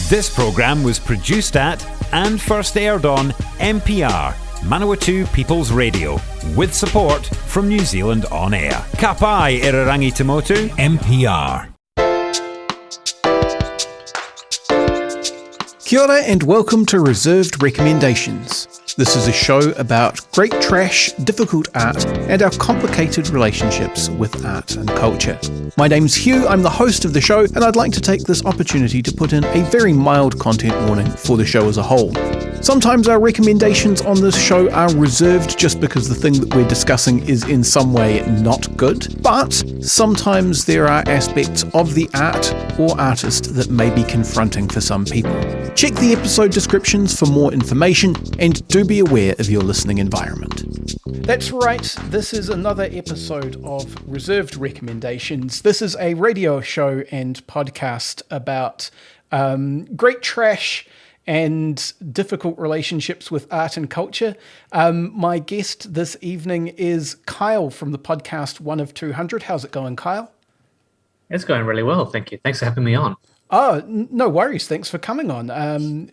This programme was produced at and first aired on MPR, Manawatu People's Radio, with support from New Zealand On Air. Ka pai Irarangi Tamotu, MPR. Kia ora and welcome to Reserved Recommendations. This is a show about great trash, difficult art, and our complicated relationships with art and culture. My name's Hugh, I'm the host of the show, and I'd like to take this opportunity to put in a very mild content warning for the show as a whole. Sometimes our recommendations on this show are reserved just because the thing that we're discussing is in some way not good, but sometimes there are aspects of the art or artist that may be confronting for some people. Check the episode descriptions for more information, and do be aware of your listening environment. That's right, this is another episode of Reserved Recommendations. This is a radio show and podcast about great trash and difficult relationships with art and culture. My guest this evening is Kyle from the podcast 1 of 200. How's it going, Kyle? It's going really well, thank you. Thanks for having me on. Oh, no worries. Thanks for coming on.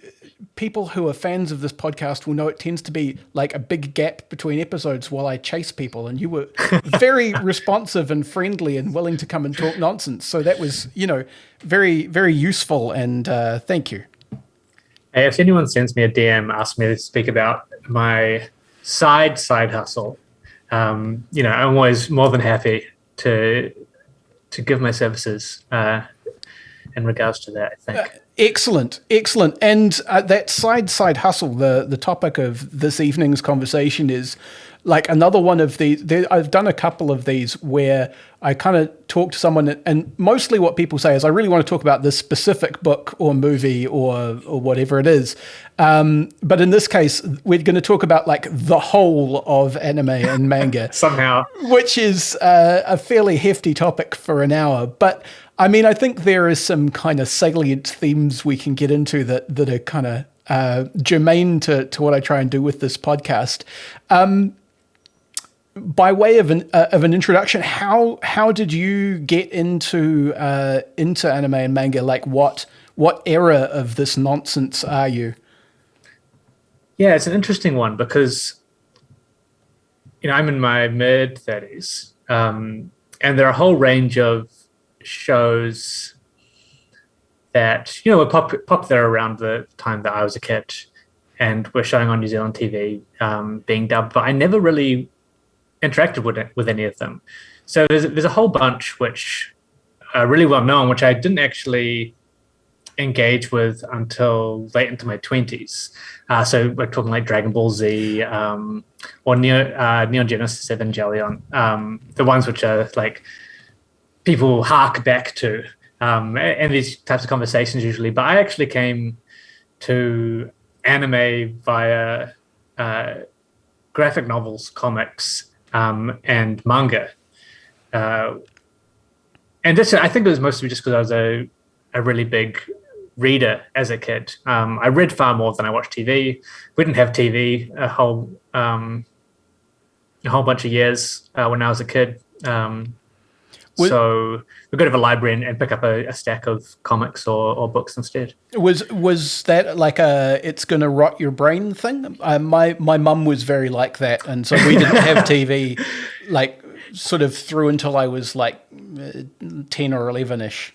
People who are fans of this podcast will know it tends to be like a big gap between episodes while I chase people, and you were very responsive and friendly and willing to come and talk nonsense. So that was, very, very useful, and thank you. Hey, if anyone sends me a DM, ask me to speak about my side hustle, I'm always more than happy to give my services in regards to that, I think. Excellent. And that side hustle, the topic of this evening's conversation is like another one of these. I've done a couple of these where I kind of talk to someone, and mostly what people say is, I really want to talk about this specific book or movie or whatever it is. But in this case, we're going to talk about like the whole of anime and manga. Somehow. Which is a fairly hefty topic for an hour. But I mean, I think there is some kind of salient themes we can get into that are kind of germane to what I try and do with this podcast. By way of an introduction, how did you get into anime and manga? Like, what era of this nonsense are you? Yeah, it's an interesting one because I'm in my mid-30s, and there are a whole range of shows that were popular around the time that I was a kid and were showing on New Zealand TV, being dubbed, but I never really interacted with any of them. So there's a whole bunch which are really well known, which I didn't actually engage with until late into my 20s. So we're talking like Dragon Ball Z, or Neon Genesis Evangelion, the ones which are like people hark back to, and these types of conversations usually. But I actually came to anime via graphic novels, comics, and manga. And this, I think it was mostly just because I was a really big reader as a kid. I read far more than I watched TV. We didn't have TV a whole bunch of years when I was a kid. So we go to the library and pick up a stack of comics or books instead. Was that like a "it's going to rot your brain" thing? My mum was very like that, and so we didn't have TV like sort of through until I was like 10 or 11ish.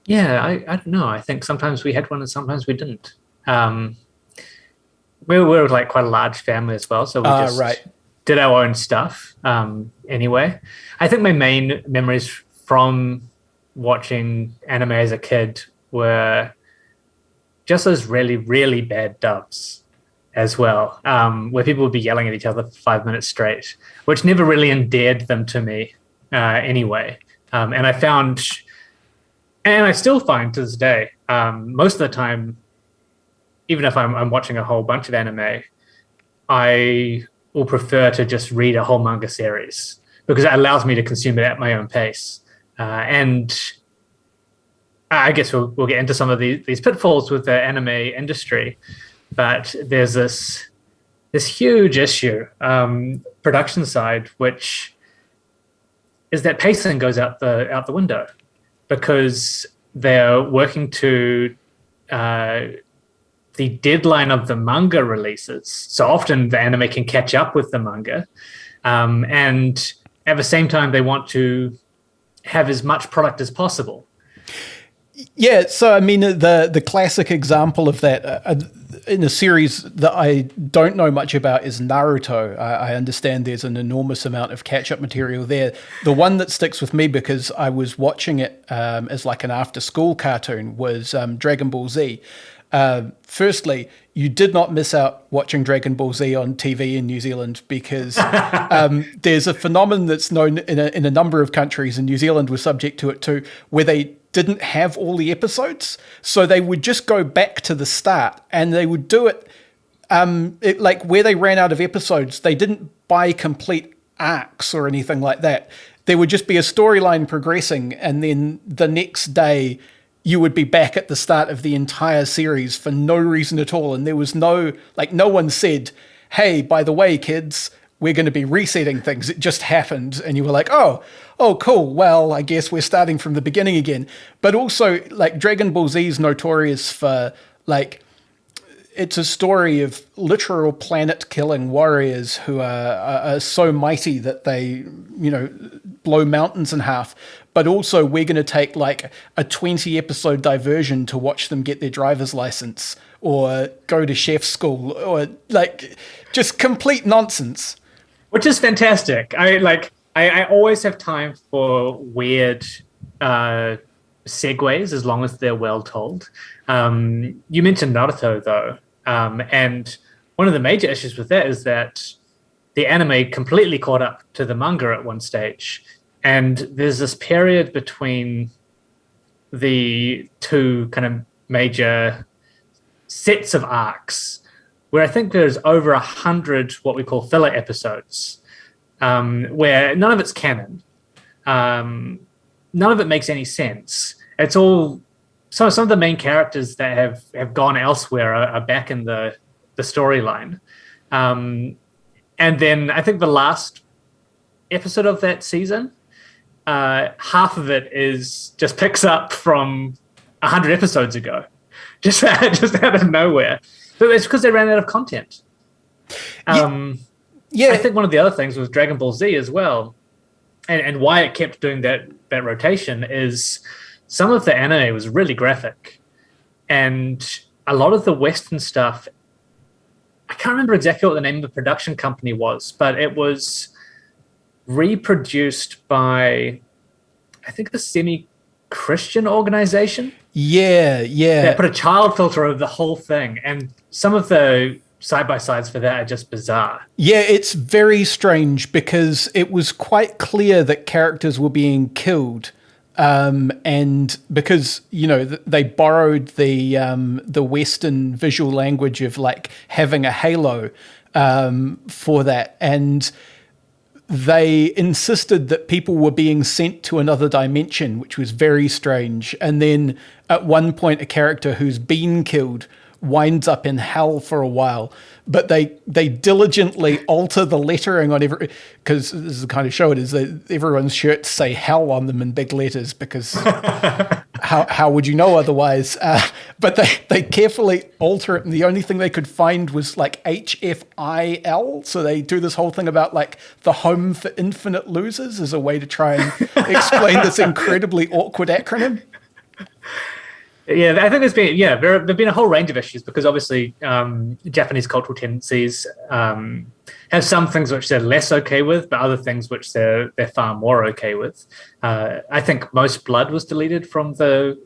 Yeah, I don't know. I think sometimes we had one and sometimes we didn't. We were like quite a large family as well, so we just did our own stuff anyway. I think my main memories from watching anime as a kid were just those really, really bad dubs as well, where people would be yelling at each other for 5 minutes straight, which never really endeared them to me anyway. And I found, and I still find to this day, most of the time, even if I'm watching a whole bunch of anime, I will prefer to just read a whole manga series because it allows me to consume it at my own pace. And I guess we'll get into some of these pitfalls with the anime industry, but there's this huge issue, production side, which is that pacing goes out the window because they're working to the deadline of the manga releases. So often the anime can catch up with the manga. And at the same time, they want to have as much product as possible. Yeah, so I mean, the classic example of that in a series that I don't know much about is Naruto. I understand there's an enormous amount of catch-up material there. The one that sticks with me because I was watching it as like an after-school cartoon was Dragon Ball Z. Firstly, you did not miss out watching Dragon Ball Z on TV in New Zealand because there's a phenomenon that's known in a number of countries, and New Zealand was subject to it too, where they didn't have all the episodes. So they would just go back to the start and they would do it, like where they ran out of episodes, they didn't buy complete arcs or anything like that. There would just be a storyline progressing, and then the next day you would be back at the start of the entire series for no reason at all. And there was no one said, hey, by the way, kids, we're going to be resetting things. It just happened. And you were like, oh, cool. Well, I guess we're starting from the beginning again. But also, like, Dragon Ball Z is notorious for, like, it's a story of literal planet-killing warriors who are so mighty that they, blow mountains in half. But also, we're going to take, like, a 20-episode diversion to watch them get their driver's license or go to chef school or, like, just complete nonsense. Which is fantastic. I always have time for weird segues as long as they're well told. You mentioned Naruto, though. And one of the major issues with that is that the anime completely caught up to the manga at one stage. And there's this period between the two kind of major sets of arcs where I think there's over 100 what we call filler episodes, where none of it's canon. None of it makes any sense. It's all... So some of the main characters that have gone elsewhere are back in the storyline. And then I think the last episode of that season, half of it just picks up from 100 episodes ago, just out of nowhere. But it's because they ran out of content. Yeah. I think one of the other things was Dragon Ball Z as well, and why it kept doing that rotation is some of the anime was really graphic, and a lot of the Western stuff, I can't remember exactly what the name of the production company was, but it was reproduced by, I think, a semi-Christian organization. Yeah. They put a child filter over the whole thing, and some of the side-by-sides for that are just bizarre. Yeah, it's very strange because it was quite clear that characters were being killed, and because they borrowed the Western visual language of like having a halo for that, and they insisted that people were being sent to another dimension, which was very strange. And then at one point, a character who's been killed winds up in hell for a while, but they diligently alter the lettering on every, because this is the kind of show it is, that everyone's shirts say hell on them in big letters because how would you know otherwise? But they carefully alter it, and the only thing they could find was like HFIL. So they do this whole thing about like the home for infinite losers as a way to try and explain this incredibly awkward acronym. Yeah, I think there've been a whole range of issues because obviously Japanese cultural tendencies have some things which they're less okay with, but other things which they're far more okay with. I think most blood was deleted from the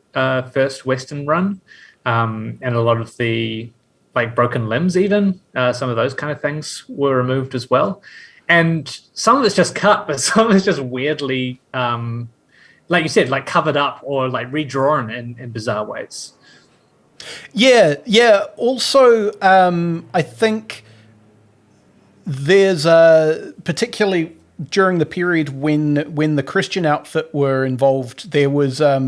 first Western run, and a lot of the like broken limbs, even some of those kind of things were removed as well. And some of it's just cut, but some of it's just weirdly. Like you said, like covered up or like redrawn in bizarre ways. Yeah. Also, I think there's particularly during the period when the Christian outfit were involved, there was a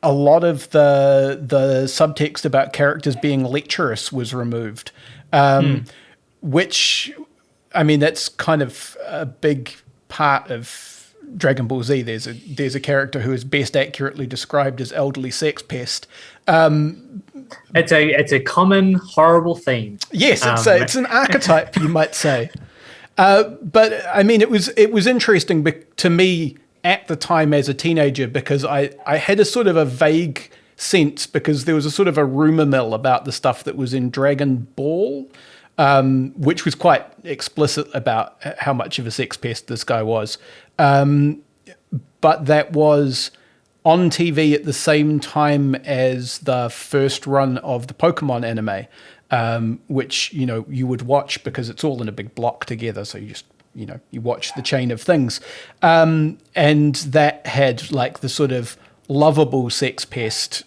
lot of the subtext about characters being lecherous was removed, which, I mean, that's kind of a big part of Dragon Ball Z. There's a character who is best accurately described as elderly sex pest, It's a common horrible theme. Yes, it's an archetype, you might say. But I mean, it was interesting to me at the time as a teenager, because I had a sort of a vague sense, because there was a sort of a rumor mill about the stuff that was in Dragon Ball, which was quite explicit about how much of a sex pest this guy was. But that was on TV at the same time as the first run of the Pokemon anime, which, you would watch because it's all in a big block together. So you just, you watch the chain of things. And that had like the sort of lovable sex pest,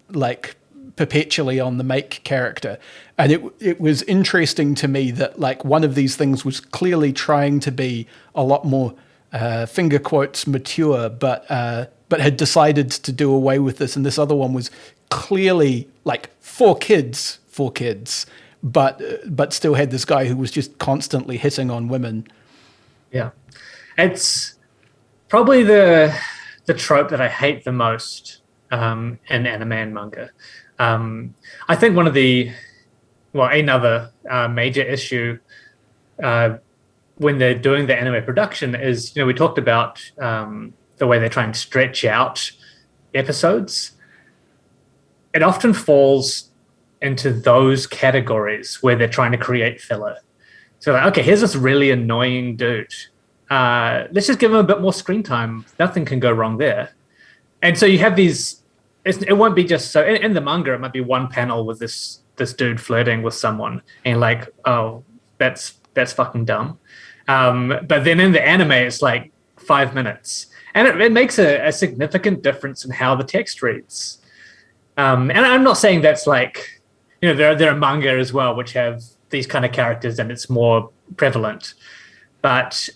like perpetually on the make character. And it was interesting to me that like one of these things was clearly trying to be a lot more finger quotes mature, but had decided to do away with this, and this other one was clearly like for kids, but still had this guy who was just constantly hitting on women. Yeah, it's probably the trope that I hate the most in anime and manga. I think another major issue when they're doing the anime production is, we talked about the way they try and stretch out episodes. It often falls into those categories where they're trying to create filler. So like, okay, here's this really annoying dude. Let's just give him a bit more screen time. Nothing can go wrong there. And so you have these, it won't be just so, in the manga, it might be one panel with this dude flirting with someone and like, oh, that's fucking dumb. But then in the anime, it's like 5 minutes. And it makes a significant difference in how the text reads. And I'm not saying that's like, there are manga as well, which have these kind of characters and it's more prevalent. But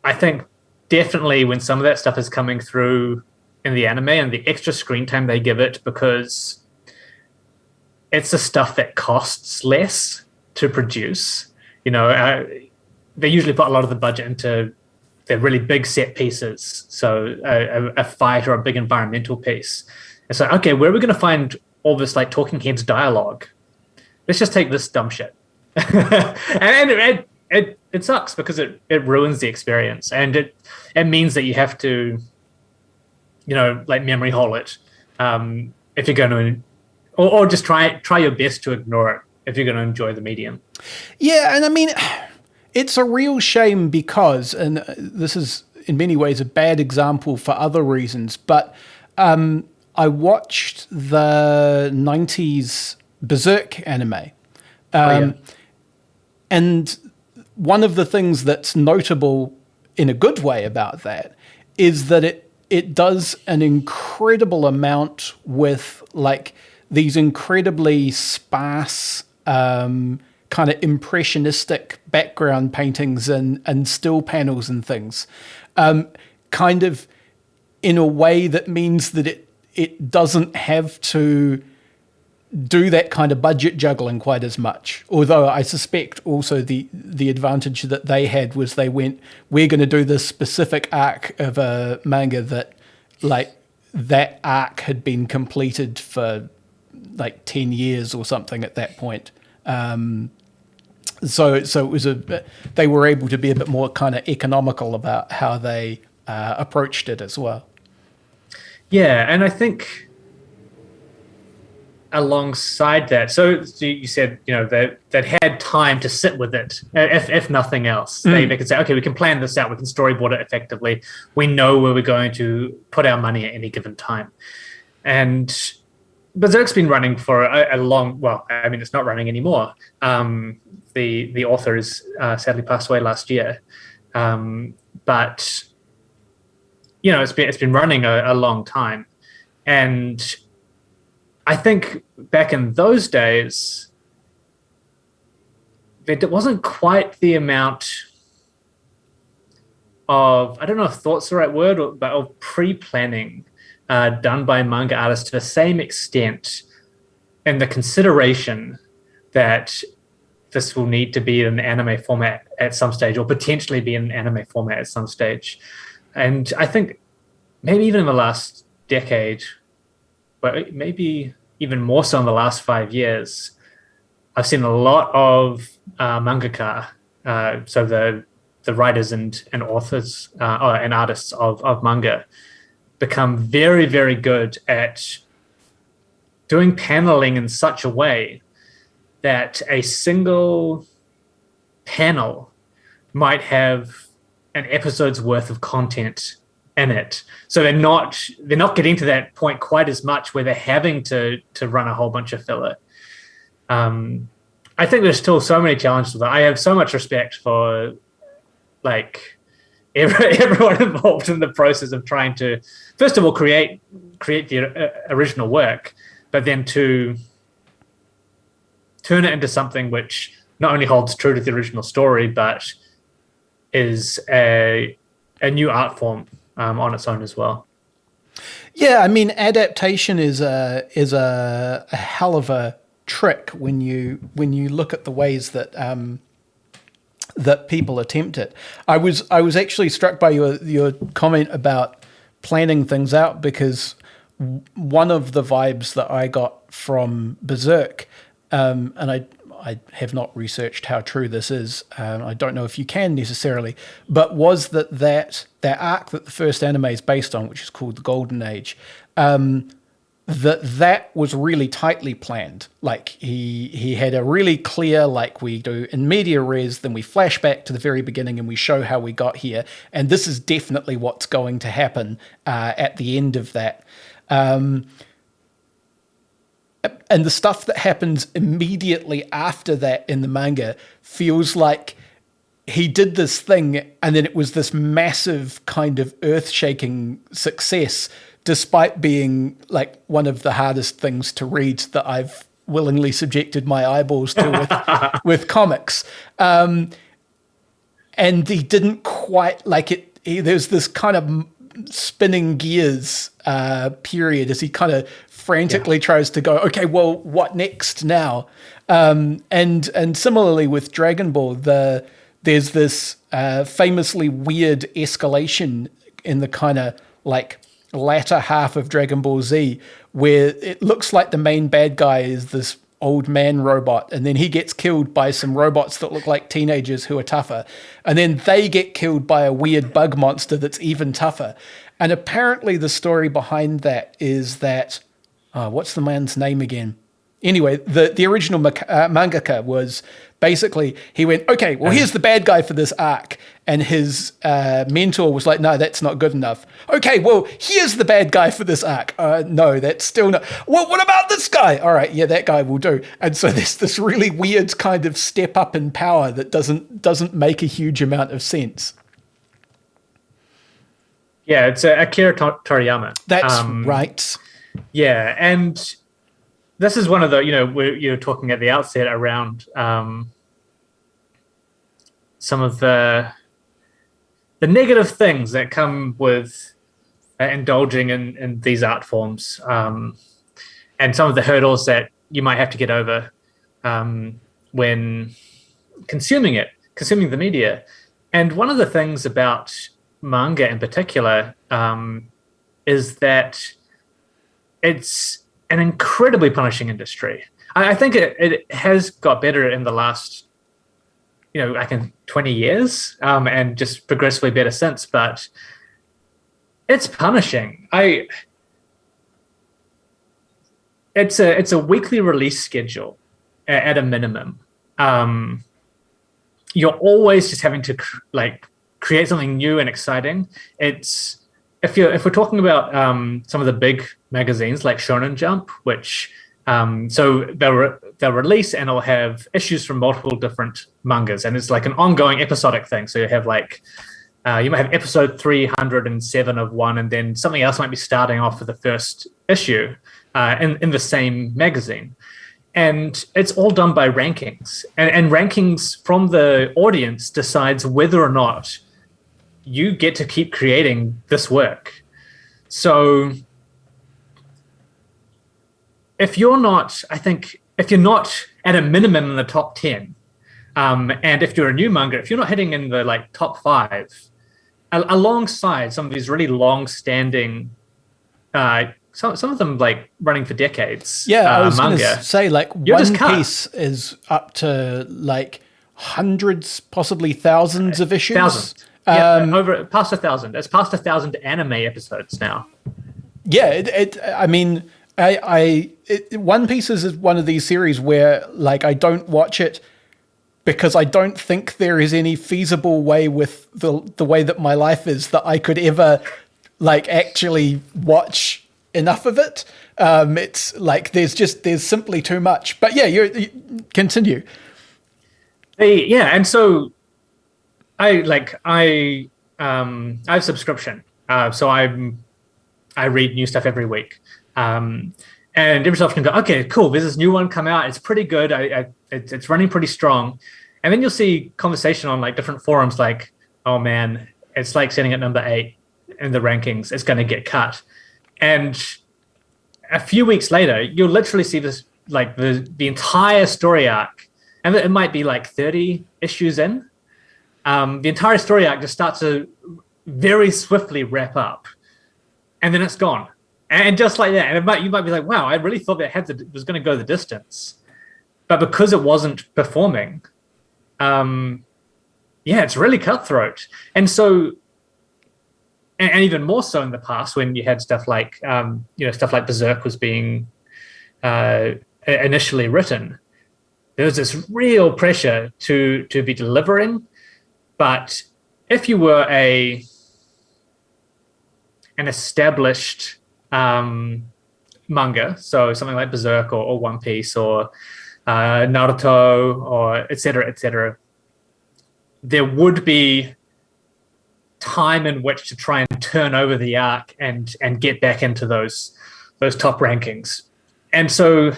I think definitely when some of that stuff is coming through in the anime and the extra screen time they give it, because it's the stuff that costs less to produce, they usually put a lot of the budget into they're really big set pieces. So a fight or a big environmental piece. It's like, okay, where are we going to find all this like talking heads dialogue? Let's just take this dumb shit. And it sucks because it ruins the experience. And it means that you have to, like memory hole it if you're going to, or just try your best to ignore it if you're going to enjoy the medium. Yeah, and I mean, it's a real shame because, and this is in many ways a bad example for other reasons, but I watched the 90s Berserk anime. And one of the things that's notable in a good way about that is that it does an incredible amount with like these incredibly sparse kind of impressionistic background paintings and still panels and things, kind of in a way that means that it doesn't have to do that kind of budget juggling quite as much. Although I suspect also the advantage that they had was they went, we're going to do this specific arc of a manga that like that arc had been completed for like 10 years or something at that point. So it was they were able to be a bit more kind of economical about how they approached it as well. Yeah, and I think alongside that, so you said that had time to sit with it, if nothing else. They could say, okay, we can plan this out, we can storyboard it effectively, we know where we're going to put our money at any given time. And Berserk's been running for a long, well, I mean, it's not running anymore. The author is sadly passed away last year, but it's been running a long time. And I think back in those days, there wasn't quite the amount of, I don't know if thought's the right word, but of pre-planning done by manga artists to the same extent, and the consideration that this will need to be in an anime format at some stage, or potentially be in an anime format at some stage. And I think maybe even in the last decade, but maybe even more so in the last 5 years, I've seen a lot of mangaka, so the writers and authors and artists of manga, become very, very good at doing paneling in such a way that a single panel might have an episode's worth of content in it. So they're not getting to that point quite as much where they're having to run a whole bunch of filler. I think there's still so many challenges with that. I have so much respect for like everyone involved in the process of trying to, first of all, create the original work, but then to turn it into something which not only holds true to the original story, but is a new art form on its own as well. Yeah, I mean, adaptation is a hell of a trick when you look at the ways that that people attempt it. I was actually struck by your comment about planning things out, because one of the vibes that I got from Berserk, and I have not researched how true this is, I don't know if you can necessarily, but was that arc that the first anime is based on, which is called the Golden Age, that was really tightly planned. Like he had a really clear, like we do in media res, then we flash back to the very beginning and we show how we got here, and this is definitely what's going to happen at the end of that. And the stuff that happens immediately after that in the manga feels like he did this thing and then it was this massive kind of earth-shaking success, despite being like one of the hardest things to read that I've willingly subjected my eyeballs to with comics. And he didn't quite like it. There's this kind of spinning gears period as he kind of frantically tries to go, okay, well, what next now? And similarly with Dragon Ball, there's this famously weird escalation in the kind of like latter half of Dragon Ball Z, where it looks like the main bad guy is this old man robot, and then he gets killed by some robots that look like teenagers who are tougher, and then they get killed by a weird bug monster that's even tougher. And apparently the story behind that is that what's the man's name again? Anyway, the original mangaka was basically, he went, okay, well, here's the bad guy for this arc. And his mentor was like, no, that's not good enough. Okay, well, here's the bad guy for this arc. No, that's still not. Well, what about this guy? All right, yeah, that guy will do. And so there's this really weird kind of step up in power that doesn't make a huge amount of sense. Yeah, it's Akira Toriyama. That's right. Yeah, and this is one of the, you're talking at the outset around some of the negative things that come with indulging in these art forms, and some of the hurdles that you might have to get over when consuming the media. And one of the things about manga in particular is that it's an incredibly punishing industry. I think it has got better in the last, 20 years, and just progressively better since. But it's punishing. It's a weekly release schedule at a minimum. You're always just having to create something new and exciting. If we're talking about some of the big magazines like Shonen Jump, which so they'll release and they'll have issues from multiple different mangas, and it's like an ongoing episodic thing. So you have you might have episode 307 of one, and then something else might be starting off with the first issue in the same magazine. And it's all done by rankings, and rankings from the audience decides whether or not you get to keep creating this work. So if you're not at a minimum in the top 10, and if you're a new manga, if you're not hitting in the top 5, alongside some of these really long-standing some of them like running for decades. Yeah, I was going manga. to say, like, You're just One cut. Piece is up to like hundreds, possibly thousands of issues. Thousands. Over past 1,000. It's past 1,000 anime episodes now. Yeah, I mean, One Piece is one of these series where, like, I don't watch it because I don't think there is any feasible way with the way that my life is that I could ever, like, actually watch enough of it. It's like there's simply too much. But yeah, you continue. And so I have subscription, so I read new stuff every week, and every so often go, okay, cool. There's this new one come out. It's pretty good. It's running pretty strong, and then you'll see conversation on like different forums, like, oh man, it's like sitting at number 8 in the rankings. It's going to get cut, and a few weeks later, you'll literally see this like the entire story arc, and it might be like 30 issues in. The entire story arc just starts to very swiftly wrap up, and then it's gone, and just like that. And you might be like, "Wow, I really thought that was going to go the distance," but because it wasn't performing, it's really cutthroat. And so, and even more so in the past when you had stuff like Berserk was being initially written, there was this real pressure to be delivering. But if you were an established manga, so something like Berserk or One Piece or Naruto or et cetera, there would be time in which to try and turn over the arc and get back into those top rankings. And so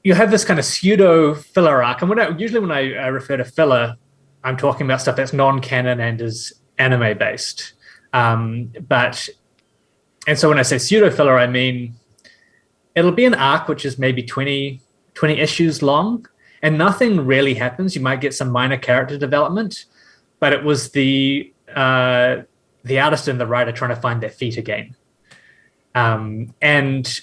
you have this kind of pseudo filler arc. And usually when I refer to filler, I'm talking about stuff that's non-canon and is anime-based. And so when I say pseudo-filler, I mean it'll be an arc which is maybe 20 issues long, and nothing really happens. You might get some minor character development, but it was the artist and the writer trying to find their feet again. And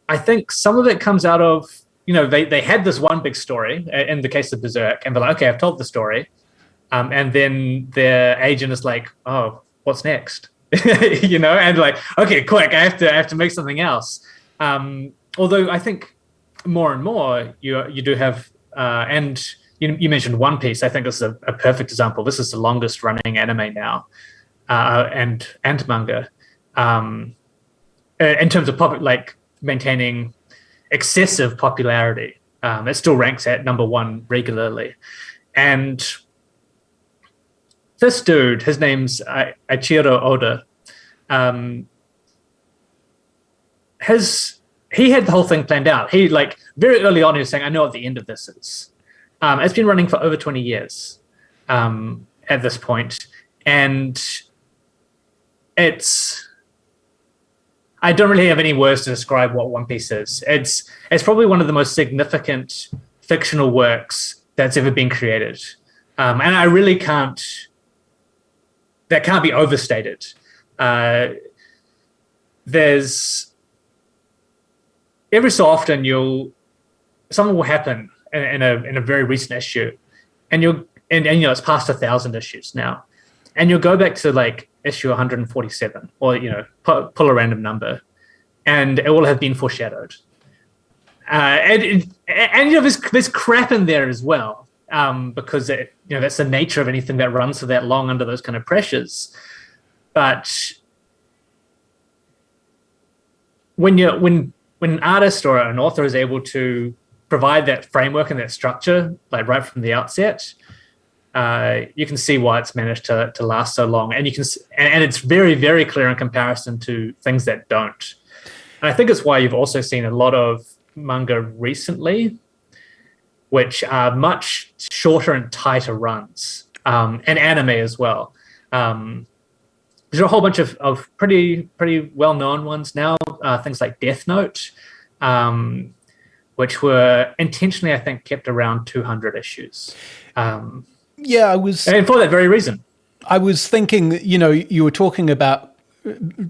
I think some of it comes out of, they had this one big story in the case of Berserk, and they're like, okay, I've told the story. And then their agent is like, oh, what's next? And like, okay, quick, I have to make something else. Although I think more and more you do have, and you mentioned One Piece. I think this is a perfect example. This is the longest running anime now, and manga, in terms of maintaining excessive popularity. It still ranks at number 1 regularly. And this dude, his name's Eiichiro Oda, he had the whole thing planned out. He, like, very early on, he was saying, I know what the end of this is. It's been running for over 20 years at this point. And I don't really have any words to describe what One Piece is. It's probably one of the most significant fictional works that's ever been created. And I really that can't be overstated. There's every so often something will happen in a very recent issue, and it's past 1,000 issues now, and you'll go back to like issue 147 or pull a random number, and it will have been foreshadowed. And there's crap in there as well, because that's the nature of anything that runs for that long under those kind of pressures. But when an artist or an author is able to provide that framework and that structure, like right from the outset, you can see why it's managed to last so long, and it's very, very clear in comparison to things that don't. And I think it's why you've also seen a lot of manga recently, which are much shorter and tighter runs, and anime as well. There's a whole bunch of pretty well-known ones now, things like Death Note, which were intentionally, I think, kept around 200 issues. I was... And for that very reason. I was thinking, you were talking about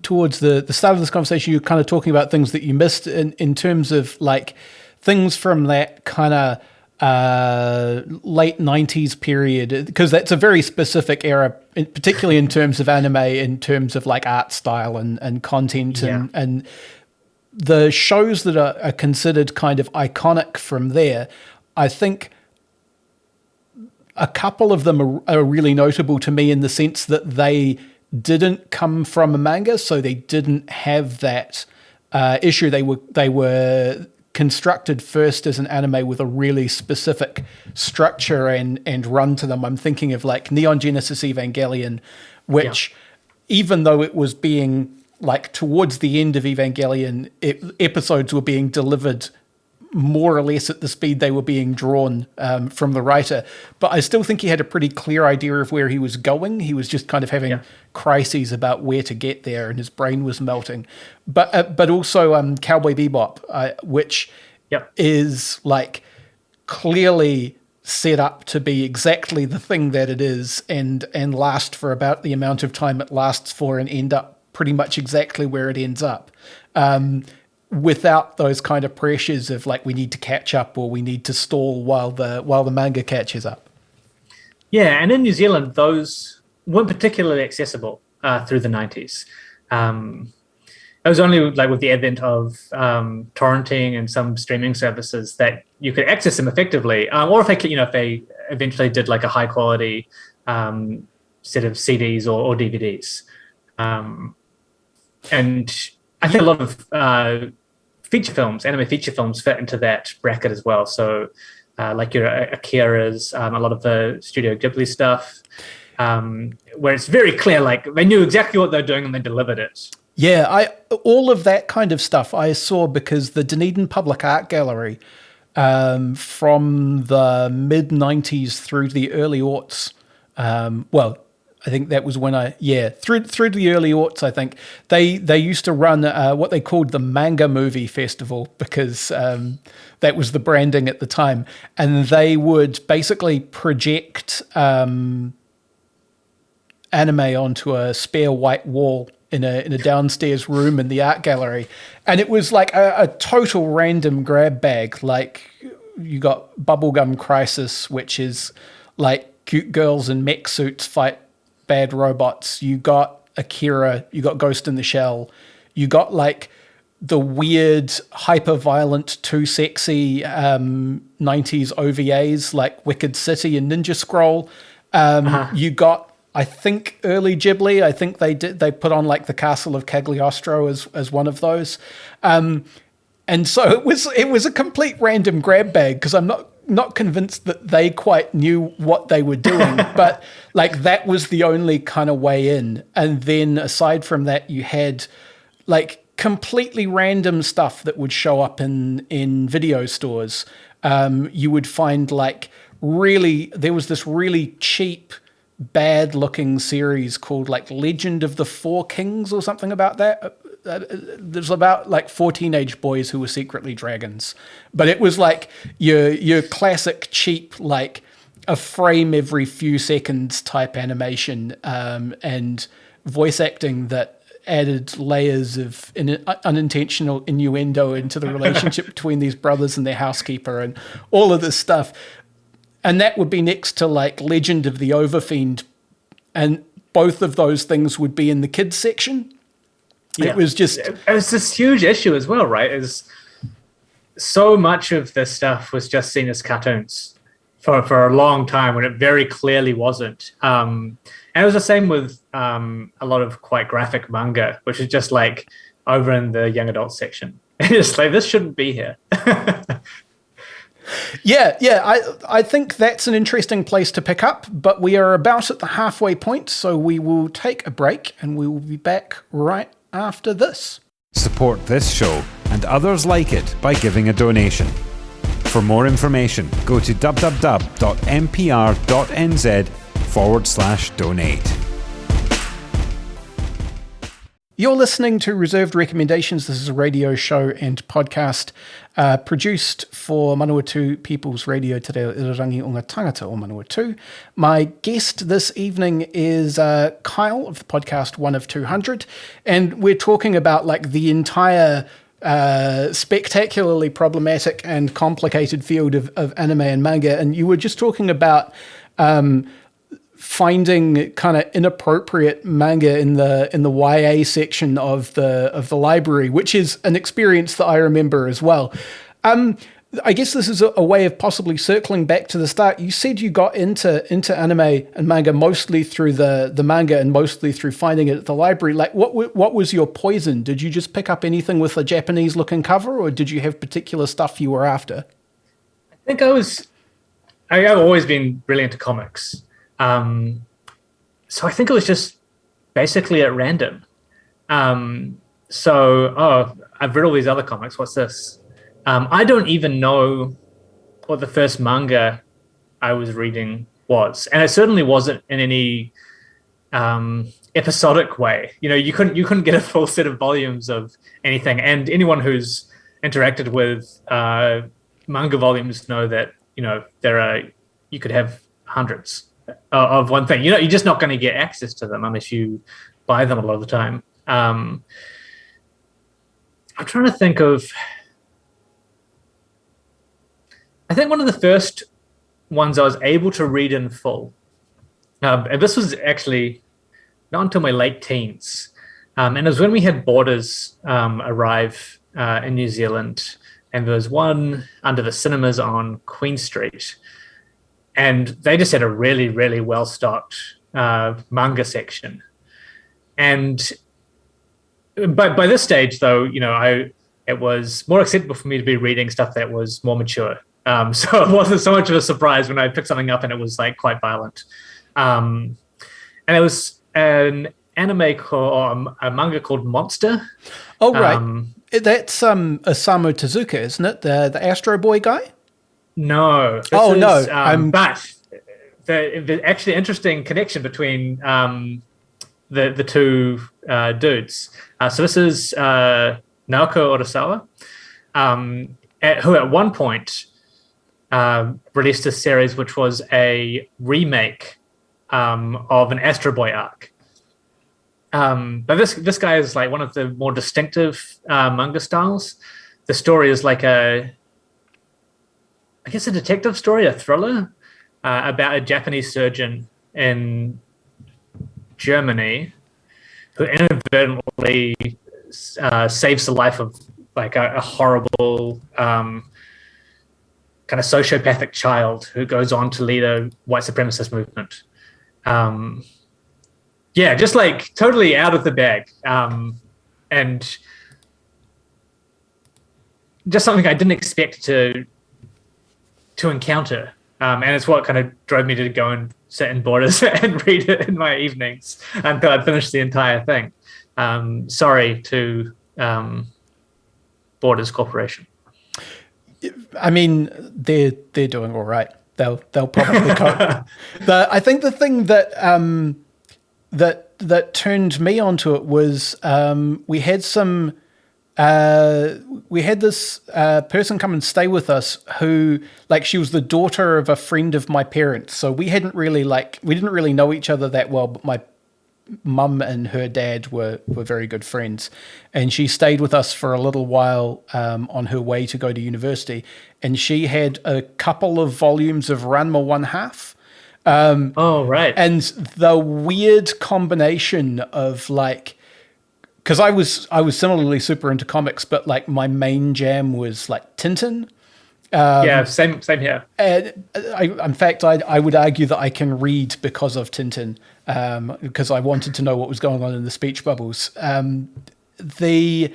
towards the start of this conversation, you're kind of talking about things that you missed in terms of like things from that kind of late 90s period, because that's a very specific era, particularly in terms of anime, in terms of like art style and content, and the shows that are considered kind of iconic from there. I think a couple of them are really notable to me in the sense that they didn't come from a manga, so they didn't have that issue. They were constructed first as an anime with a really specific structure and run to them. I'm thinking of like Neon Genesis Evangelion, which even though it was being like towards the end of Evangelion, episodes were being delivered more or less at the speed they were being drawn from the writer. But I still think he had a pretty clear idea of where he was going. He was just kind of having crises about where to get there, and his brain was melting. But also Cowboy Bebop, which is like clearly set up to be exactly the thing that it is, and last for about the amount of time it lasts for, and end up pretty much exactly where it ends up. Without those kind of pressures of like we need to catch up or we need to stall while the manga catches up. Yeah, and in New Zealand, those weren't particularly accessible through the 90s. It was only like with the advent of torrenting and some streaming services that you could access them effectively, or if they eventually did like a high quality set of CDs or DVDs. And I think a lot of anime feature films fit into that bracket as well. So like your Akira's, a lot of the Studio Ghibli stuff, where it's very clear, like they knew exactly what they're doing and they delivered it. Yeah, all of that kind of stuff I saw because the Dunedin Public Art Gallery from the mid-90s through to the early aughts, I think that was when through to the early aughts, I think they used to run what they called the Manga Movie Festival, because that was the branding at the time, and they would basically project anime onto a spare white wall in a downstairs room in the art gallery, and it was like a total random grab bag. Like you got Bubblegum Crisis, which is like cute girls in mech suits fight bad robots. You got Akira, you got Ghost in the Shell, you got like the weird hyper-violent too sexy 90s OVAs like Wicked City and Ninja Scroll. You got, I think, early Ghibli. I think they put on like the Castle of Cagliostro as one of those. And so it was a complete random grab bag, because I'm not convinced that they quite knew what they were doing, but like that was the only kind of way in. And then aside from that, you had like completely random stuff that would show up in video stores. You would find like there was this really cheap, bad looking series called like Legend of the Four Kings or something about that. There's about like 4 teenage boys who were secretly dragons, but it was like your classic cheap, like a frame every few seconds type animation, and voice acting that added layers of unintentional innuendo into the relationship between these brothers and their housekeeper and all of this stuff. And that would be next to like Legend of the Overfiend, and both of those things would be in the kids section. Yeah. It was this huge issue as well, right? Is so much of this stuff was just seen as cartoons for a long time when it very clearly wasn't. And it was the same with a lot of quite graphic manga, which is just like over in the young adult section. It's like, this shouldn't be here. Yeah. I think that's an interesting place to pick up, but we are about at the halfway point, so we will take a break and we will be back right after this. Support this show and others like it by giving a donation. For more information, go to www.mpr.nz/donate. You're listening to Reserved Recommendations. This is a radio show and podcast produced for Manawatu People's Radio Te Reo Irarangi o ngā tangata o Manawatu. My guest this evening is Kyle of the podcast One of 200, and we're talking about like the entire spectacularly problematic and complicated field of anime and manga, and you were just talking about finding kind of inappropriate manga in the YA section of the library, which is an experience that I remember as well. I guess this is a way of possibly circling back to the start. You said you got into anime and manga mostly through the manga and mostly through finding it at the library. Like, what was your poison? Did you just pick up anything with a Japanese-looking cover, or did you have particular stuff you were after? I think I've always been really into comics. So I think it was just basically at random. I've read all these other comics. What's this? I don't even know what the first manga I was reading was. And it certainly wasn't in any episodic way. You know, you couldn't get a full set of volumes of anything. And anyone who's interacted with manga volumes know that, you know, you could have hundreds of one thing. You know, you're just not going to get access to them unless you buy them a lot of the time. I'm trying to think of... I think one of the first ones I was able to read in full, and this was actually not until my late teens, and it was when we had Borders arrive in New Zealand, and there was one under the cinemas on Queen Street, and they just had a really, really well-stocked manga section. And by this stage, though, you know, it was more acceptable for me to be reading stuff that was more mature. So it wasn't so much of a surprise when I picked something up and it was like quite violent. And it was an anime called, a manga called Monster. Oh, right. That's Osamu Tezuka, isn't it? The Astro Boy guy? No. But the actually interesting connection between the two dudes. So this is Naoko Urasawa, who at one point released a series which was a remake of an Astro Boy arc. But this guy is like one of the more distinctive manga styles. The story is like a detective story, a thriller about a Japanese surgeon in Germany who inadvertently saves the life of like a horrible kind of sociopathic child who goes on to lead a white supremacist movement. Just like totally out of the bag. And just something I didn't expect to encounter. And it's what kind of drove me to go and sit in Borders and read it in my evenings until I finished the entire thing. Sorry to Borders Corporation. I mean, they're doing all right. They'll probably cope. I think the thing that that turned me onto it was we had this person come and stay with us who, like, she was the daughter of a friend of my parents. So we didn't really know each other that well, but my mum and her dad were very good friends. And she stayed with us for a little while on her way to go to university. And she had a couple of volumes of Ranma 1/2. Right. And the weird combination of like, because I was similarly super into comics, but like my main jam was like Tintin. Same here. And in fact, I would argue that I can read because of Tintin, because I wanted to know what was going on in the speech bubbles. The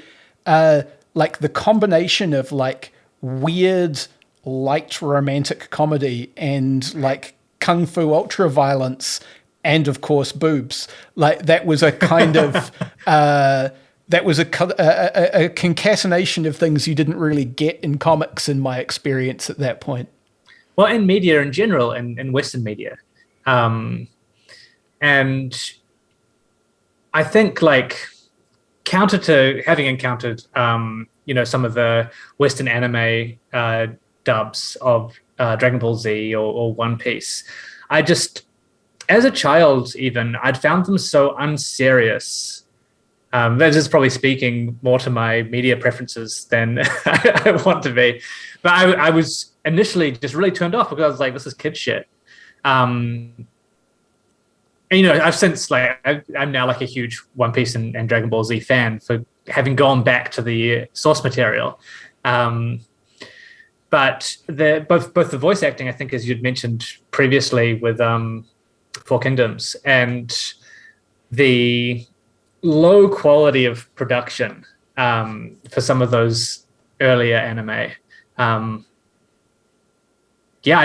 combination of like weird light romantic comedy and like kung fu ultra violence and of course boobs, like that was a kind of that was a concatenation of things you didn't really get in comics in my experience at that point. Well, in media in general, in Western media. And I think like counter to having encountered, some of the Western anime dubs of Dragon Ball Z or One Piece, I just, as a child even, I'd found them so unserious. That is probably speaking more to my media preferences than I want to be. But I was initially just really turned off because I was like, this is kid shit. And, I've since I'm now like a huge One Piece and Dragon Ball Z fan for having gone back to the source material. But both the voice acting, I think, as you'd mentioned previously with Four Kingdoms, and the low quality of production for some of those earlier anime. I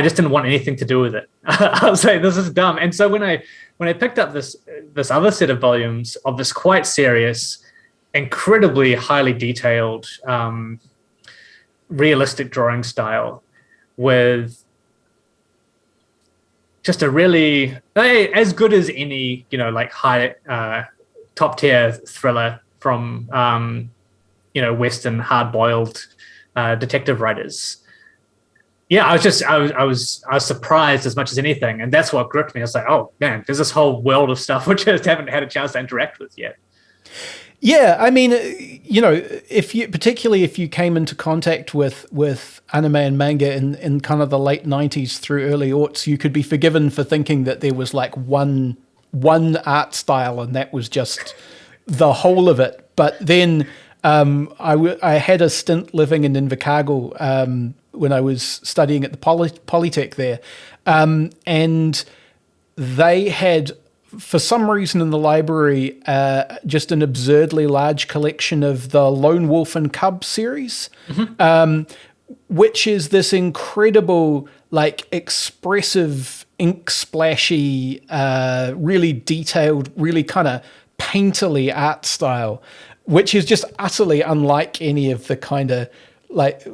just didn't want anything to do with it. I was like, this is dumb. And so when I picked up this other set of volumes of this quite serious, incredibly highly detailed, realistic drawing style with just a really as good as any, high top tier thriller from Western hard boiled detective writers. Yeah, I was surprised as much as anything, and that's what gripped me. I was like, oh man, there's this whole world of stuff which I just haven't had a chance to interact with yet. Yeah, I mean, particularly if you came into contact with anime and manga in kind of the late 90s through early aughts, you could be forgiven for thinking that there was like one art style and that was just the whole of it. But then I had a stint living in Invercargill when I was studying at the Polytech there, and they had, for some reason in the library, just an absurdly large collection of the Lone Wolf and Cub series, which is this incredible, like, expressive, ink splashy, really detailed, really kind of painterly art style, which is just utterly unlike any of the kind of like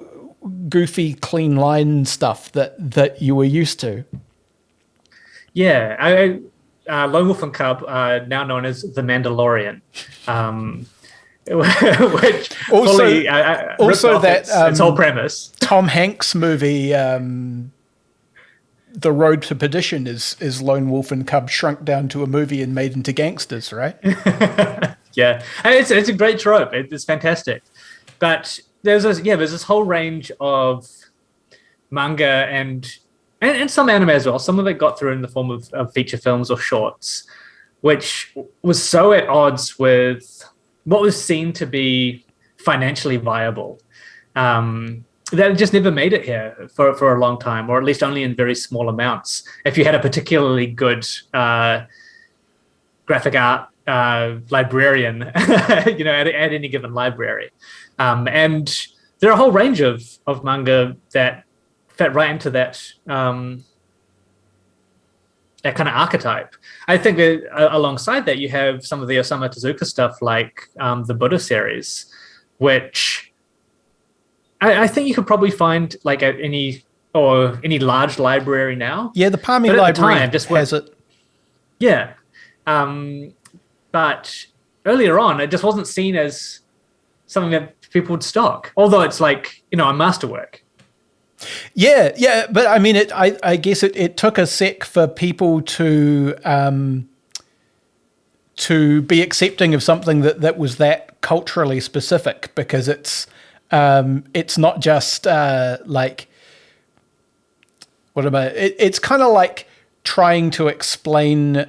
goofy, clean line stuff that you were used to. Yeah, Lone Wolf and Cub, now known as The Mandalorian, which also that its whole premise. Tom Hanks movie, The Road to Perdition, is Lone Wolf and Cub shrunk down to a movie and made into gangsters, right? Yeah, and it's a great trope. It's fantastic, but there's this whole range of manga and some anime as well. Some of it got through in the form of feature films or shorts, which was so at odds with what was seen to be financially viable. That it just never made it here for a long time, or at least only in very small amounts. If you had a particularly good graphic art librarian, at any given library. And there are a whole range of manga that fit right into that kind of archetype. I think that alongside that, you have some of the Osamu Tezuka stuff, like the Buddha series, which I think you could probably find like at any large library now. Yeah, the Palmy Library has it. Yeah. But earlier on, it just wasn't seen as something that people would stock, although it's like, a masterwork. Yeah, but I mean, I guess it took a sec for people to be accepting of something that was that culturally specific, because it's not just like, it's kind of like trying to explain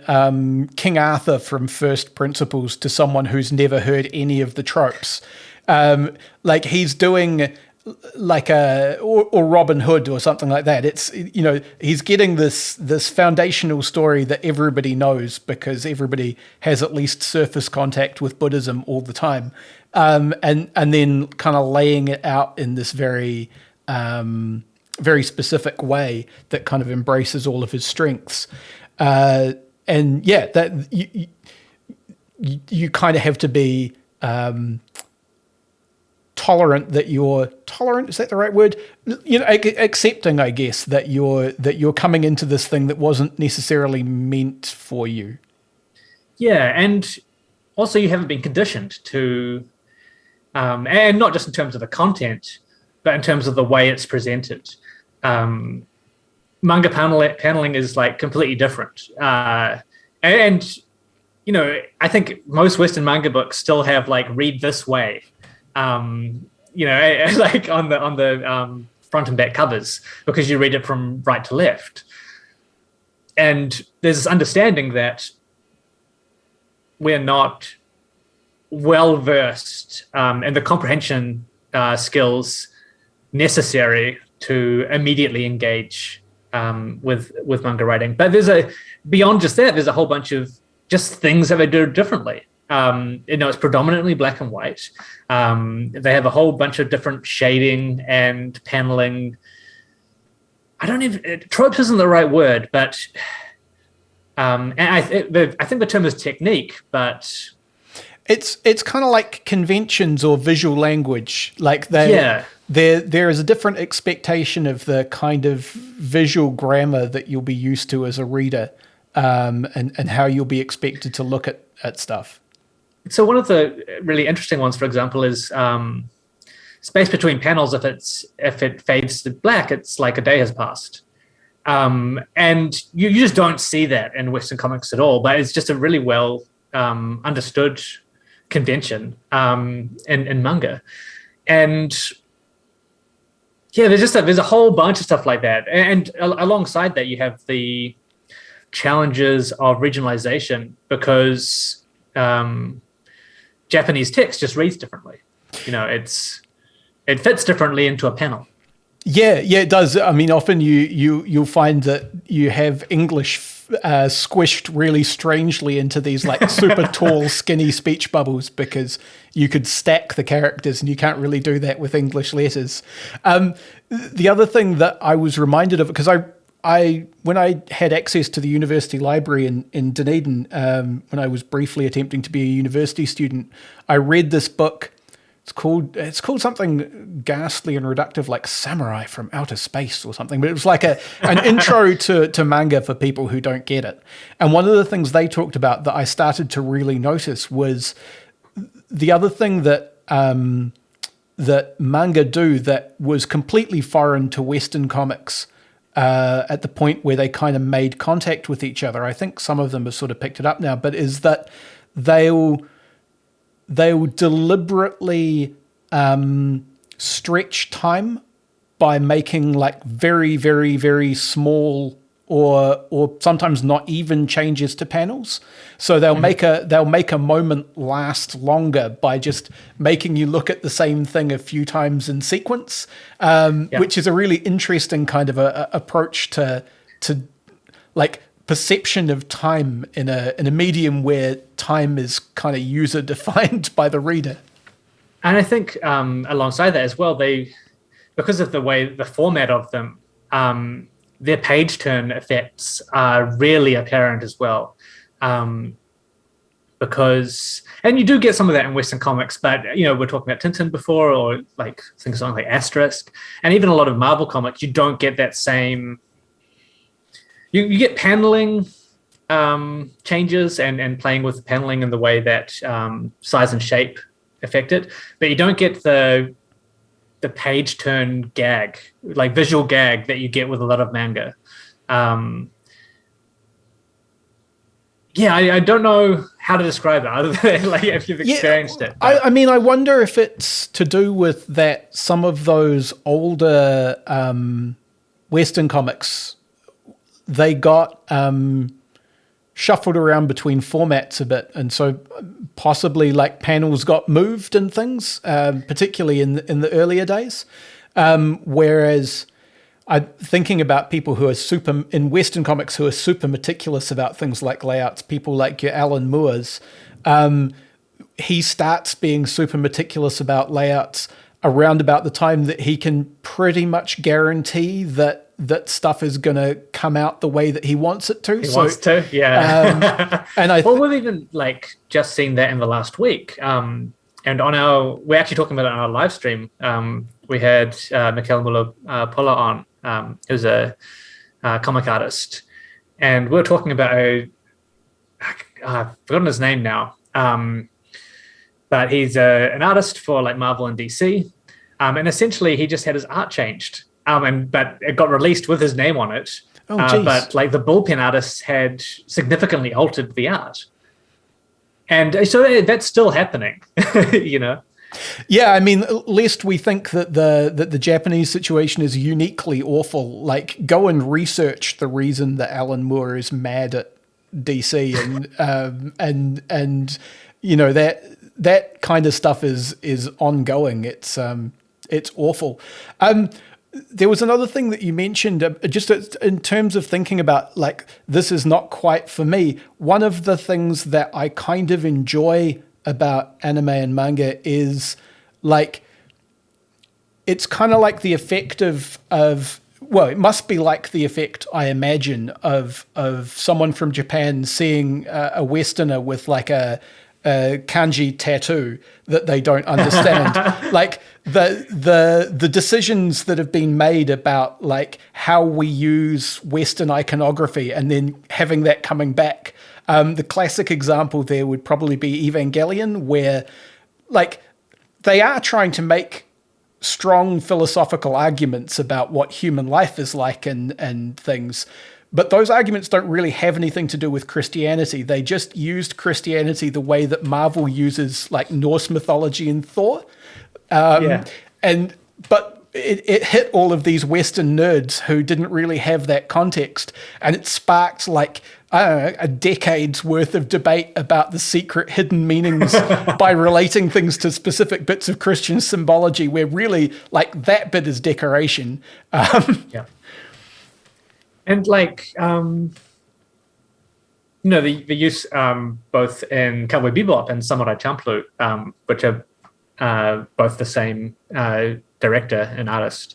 King Arthur from first principles to someone who's never heard any of the tropes. Like he's doing like or Robin Hood or something like that. It's, he's getting this foundational story that everybody knows because everybody has at least surface contact with Buddhism all the time. And then kind of laying it out in this very, very specific way that kind of embraces all of his strengths. And yeah, that you kind of have to be tolerant, is that the right word? Accepting, I guess, that you're coming into this thing that wasn't necessarily meant for you. Yeah, and also you haven't been conditioned to, and not just in terms of the content, but in terms of the way it's presented. Manga paneling is like completely different. And I think most Western manga books still have like read this way, like on the front and back covers, because you read it from right to left. And there's this understanding that we're not well versed in the comprehension skills necessary to immediately engage with manga writing. But beyond just that, there's a whole bunch of just things that they do differently. It's predominantly black and white. They have a whole bunch of different shading and paneling. Tropes isn't the right word, but and I think the term is technique, but it's kind of like conventions or visual language. Like there is a different expectation of the kind of visual grammar that you'll be used to as a reader, and how you'll be expected to look at stuff. So one of the really interesting ones, for example, is space between panels. If it fades to black, it's like a day has passed. And you just don't see that in Western comics at all, but it's just a really well understood convention in manga. And yeah, there's a whole bunch of stuff like that. And alongside that, you have the challenges of regionalization, because Japanese text just reads differently. It fits differently into a panel. Yeah, it does. I mean, often you'll find that you have English squished really strangely into these like super tall, skinny speech bubbles, because you could stack the characters, and you can't really do that with English letters. The other thing that I was reminded of, because when I had access to the university library in Dunedin, when I was briefly attempting to be a university student, I read this book. It's called something ghastly and reductive, like Samurai from Outer Space or something. But it was like an intro to manga for people who don't get it. And one of the things they talked about that I started to really notice was the other thing that that manga do that was completely foreign to Western comics at the point where they kind of made contact with each other. I think some of them have sort of picked it up now, but is that they'll deliberately stretch time by making like very, very, very small or sometimes not even changes to panels. So they'll make a moment last longer by just making you look at the same thing a few times in sequence, which is a really interesting kind of a approach to like perception of time in a medium where time is kind of user defined by the reader. And I think alongside that as well, because of the format of them, their page turn effects are really apparent as well. Because, and you do get some of that in Western comics, but we're talking about Tintin before, or like things like Asterisk, and even a lot of Marvel comics, you don't get that same. You get paneling changes and playing with the paneling in the way that size and shape affect it, but you don't get the page turn gag, like visual gag that you get with a lot of manga. I don't know how to describe it other than like if you've experienced it. I mean, I wonder if it's to do with that some of those older Western comics, they got shuffled around between formats a bit, and so possibly like panels got moved and things, particularly in the earlier days. Whereas I'm thinking about people who are in Western comics who are super meticulous about things like layouts, people like your Alan Moore's, he starts being super meticulous about layouts around about the time that he can pretty much guarantee that stuff is going to come out the way that he wants it to. He wants to, yeah. And we've even like just seen that in the last week. And we're actually talking about it on our live stream. We had Mikel Muller-Pola on, who's a comic artist. And we were talking about I've forgotten his name now. But he's an artist for like Marvel and DC, and essentially he just had his art changed, but it got released with his name on it. But like the ballpen artists had significantly altered the art, and so that's still happening, you know. Yeah, I mean, lest we think that the Japanese situation is uniquely awful, like go and research the reason that Alan Moore is mad at DC and you know that kind of stuff is ongoing. It's awful. There was another thing that you mentioned, just in terms of thinking about like this is not quite for me. One of the things that I kind of enjoy about anime and manga is like it's kind of like the effect of well, it must be like the effect I imagine of someone from Japan seeing a Westerner with like a kanji tattoo that they don't understand. Like the decisions that have been made about like how we use Western iconography and then having that coming back. The classic example there would probably be Evangelion, where like they are trying to make strong philosophical arguments about what human life is like and things. But those arguments don't really have anything to do with Christianity. They just used Christianity the way that Marvel uses like Norse mythology and Thor. But it hit all of these Western nerds who didn't really have that context. And it sparked like, I don't know, a decade's worth of debate about the secret hidden meanings by relating things to specific bits of Christian symbology where really like that bit is decoration. Yeah. And like, you know, the use both in Cowboy Bebop and Samurai Champloo, which are both the same director and artist.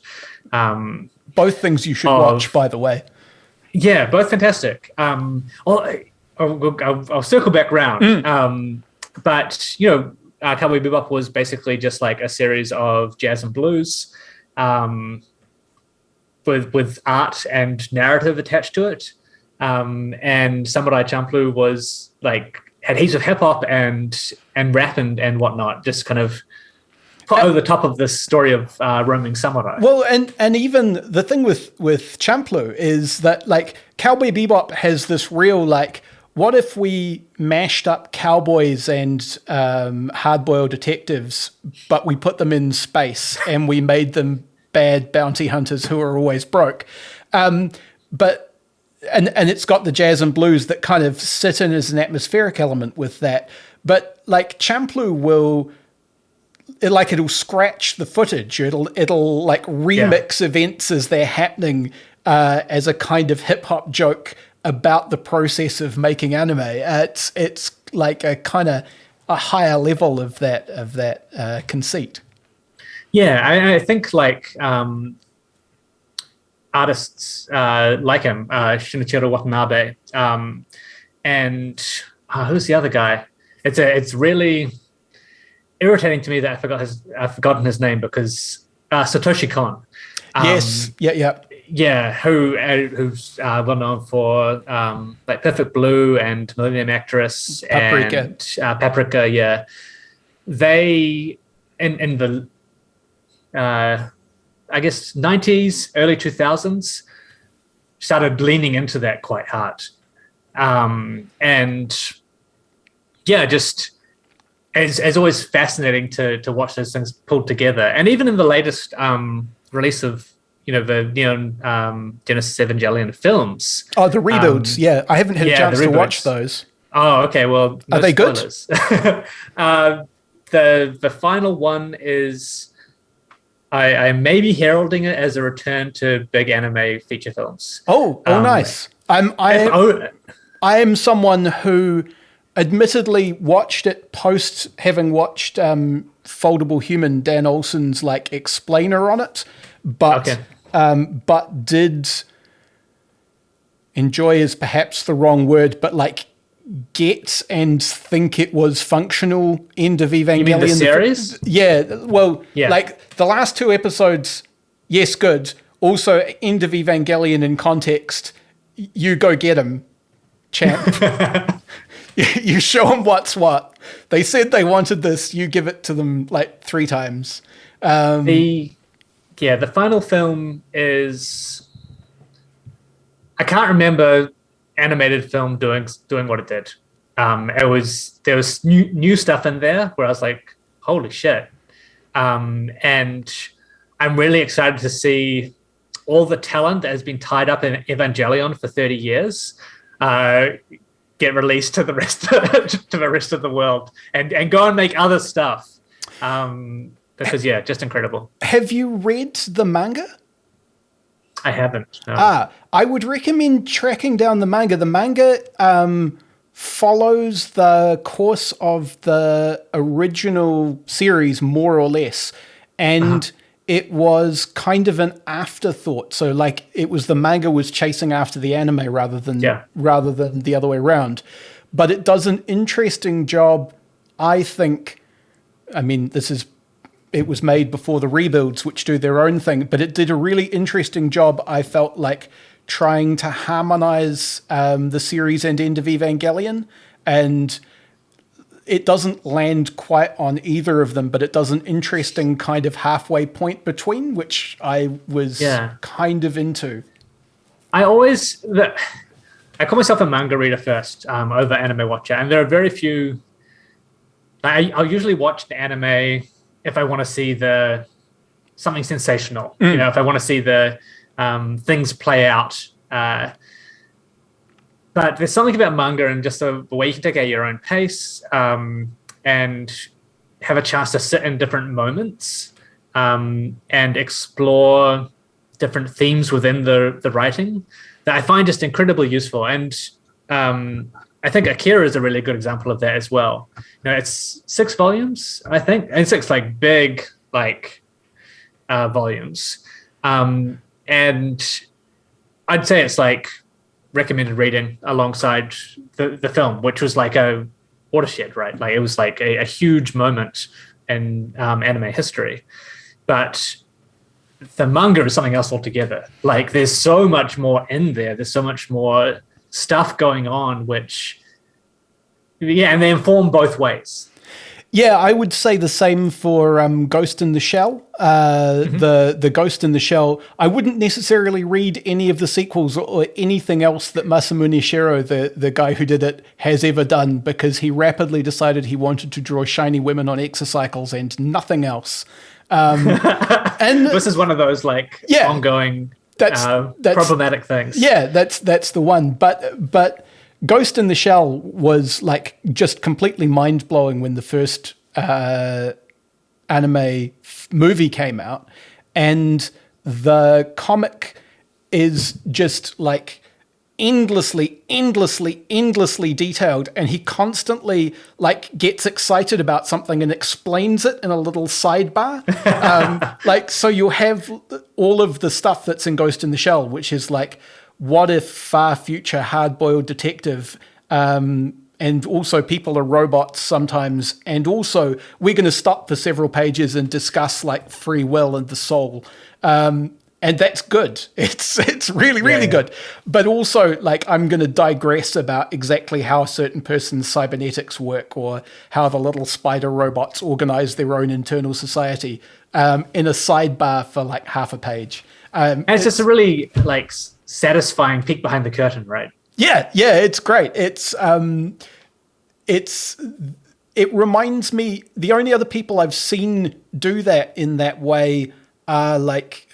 Both things you should watch, by the way. Yeah, both fantastic. I'll circle back round. But, you know, Cowboy Bebop was basically just like a series of jazz and blues with art and narrative attached to it. And Samurai Champloo was like, had heaps of hip hop and rap and whatnot, just kind of put over the top of this story of roaming samurai. Well, and even the thing with Champloo is that like Cowboy Bebop has this real like, what if we mashed up cowboys and hard-boiled detectives, but we put them in space and we made them bad bounty hunters who are always broke? But it's got the jazz and blues that kind of sit in as an atmospheric element with that. But like Champloo will, it'll scratch the footage. It'll like remix events as they're happening as a kind of hip hop joke about the process of making anime. It's like a kind of a higher level of that conceit. Yeah, I think like artists like him, Shinichiro Watanabe, and who's the other guy? It's really irritating to me that I've forgotten his name because Satoshi Kon. Yes, yeah. Who's well known for like Perfect Blue and Millennium Actress Paprika. And Paprika. Yeah, they in the I guess 90s, early 2000s started leaning into that quite hard, and yeah, just. It's always fascinating to watch those things pulled together. And even in the latest release of, you know, the Neon Genesis Evangelion films. Oh, the reboots. Yeah. I haven't had a chance to watch those. Oh, okay. Well, are they spoilers. Good? The final one is, I may be heralding it as a return to big anime feature films. Oh, nice. I am someone who admittedly watched it post having watched Foldable Human, Dan Olsen's like explainer on it, but did enjoy is perhaps the wrong word, but like get and think it was functional end of Evangelion. You mean the series? Like the last two episodes, yes, good. Also, end of Evangelion in context, you go get him, champ. You show him what's what. They said they wanted this. You give it to them like 3 times. The final film is, I can't remember animated film doing what it did. There was new stuff in there where I was like, holy shit. And I'm really excited to see all the talent that has been tied up in Evangelion for 30 years get released to the rest of the world and go and make other stuff. Because just incredible. Have you read the manga? I haven't. No. I would recommend tracking down the manga. The manga follows the course of the original series more or less, and it was kind of an afterthought. So like it was the manga was chasing after the anime rather than the other way around. But it does an interesting job, I think. I mean, it was made before the rebuilds, which do their own thing, but it did a really interesting job, I felt like, trying to harmonize the series and end of Evangelion. And it doesn't land quite on either of them, but it does an interesting kind of halfway point between, which I was kind of into. I call myself a manga reader first over anime watcher, and there are very few. I'll usually watch the anime if I want to see something sensational, if I want to see the things play out. But there's something about manga and just the way you can take it at your own pace and have a chance to sit in different moments and explore different themes within the writing that I find just incredibly useful. And I think Akira is a really good example of that as well. It's 6 volumes, I think, and 6 like big volumes. And I'd say it's like recommended reading alongside the film, which was like a watershed, right? Like it was like a huge moment in anime history. But the manga is something else altogether. Like there's so much more in there. There's so much more stuff going on, which, and they inform both ways. Yeah, I would say the same for Ghost in the Shell. The Ghost in the Shell, I wouldn't necessarily read any of the sequels or anything else that Masamune Shirow, the guy who did it, has ever done, because he rapidly decided he wanted to draw shiny women on exocycles and nothing else. And this is one of those ongoing that's problematic things. Yeah, that's the one. But Ghost in the Shell was like just completely mind-blowing when the first anime movie came out, and the comic is just like endlessly detailed, and he constantly like gets excited about something and explains it in a little sidebar. So you'll have all of the stuff that's in Ghost in the Shell, which is like, what if far future hard-boiled detective, and also people are robots sometimes, and also we're going to stop for several pages and discuss like free will and the soul. And that's good. It's really good. But also, like, I'm going to digress about exactly how a certain person's cybernetics work, or how the little spider robots organize their own internal society in a sidebar for like half a page. And it's just a really like satisfying peek behind the curtain, right? Yeah, it's great. It reminds me, the only other people I've seen do that in that way are like